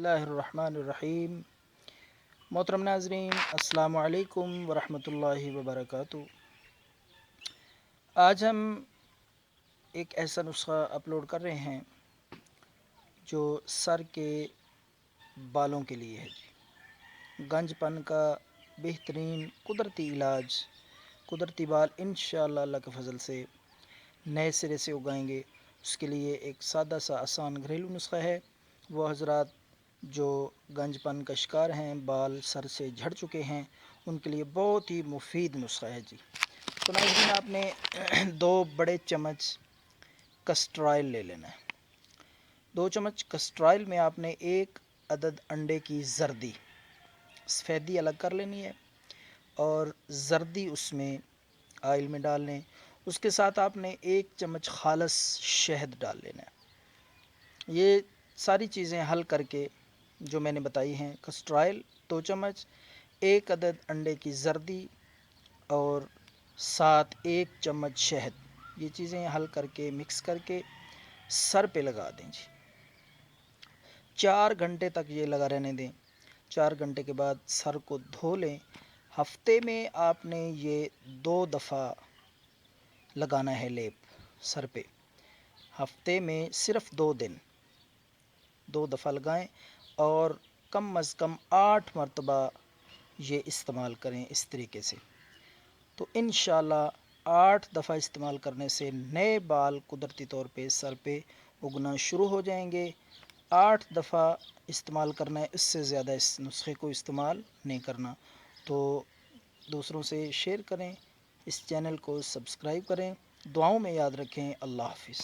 बिस्मिल्लाहिर्रहमानिर्रहीम। मोहतरम नाज़रीन, अस्सलामु अलैकुम वरहमतुल्लाहि वबरकातुहू। आज हम एक ऐसा नुस्ख़ा अपलोड कर रहे हैं जो सर के बालों के लिए है जी। गंजपन का बेहतरीन कुदरती इलाज, कुदरती बाल इंशाअल्लाह अल्लाह के फ़ज़ल से नए सिरे से उगाएंगे। उसके लिए एक सादा सा आसान घरेलू नुस्ख़ा है। वो हज़रात जो गंजपन का शिकार हैं, बाल सर से झड़ चुके हैं, उनके लिए बहुत ही मुफीद नुस्ख़ा है जी। तो नाज़रीन, आपने 2 बड़े चम्मच कस्टर ऑयल ले लेना है। 2 चम्मच कस्टर ऑयल में आपने 1 अदद अंडे की जर्दी, सफ़ेदी अलग कर लेनी है और जर्दी उसमें ऑयल में डाल लें। उसके साथ आपने 1 चम्मच खालस शहद डाल लेना है। ये सारी चीज़ें हल करके जो मैंने बताई हैं, कस्टर ऑयल 2 चम्मच, 1 अदद अंडे की जर्दी और साथ 1 चम्मच शहद, ये चीज़ें हल करके मिक्स करके सर पे लगा दें जी। 4 घंटे तक ये लगा रहने दें। 4 घंटे के बाद सर को धो लें। हफ्ते में आपने ये 2 दफ़ा लगाना है लेप सर पे। हफ्ते में सिर्फ 2 दिन 2 दफ़ा लगाएं और कम अज़ कम 8 मरतबा ये इस्तेमाल करें इस तरीके से। तो इंशाअल्लाह 8 दफ़ा इस्तेमाल करने से नए बाल कुदरती तौर पे सर पे उगना शुरू हो जाएंगे। 8 दफ़ा इस्तेमाल करना है, इससे ज़्यादा इस नुस्खे को इस्तेमाल नहीं करना। तो दूसरों से शेयर करें, इस चैनल को सब्सक्राइब करें। दुआओं में याद रखें। अल्लाह हाफ़िज़।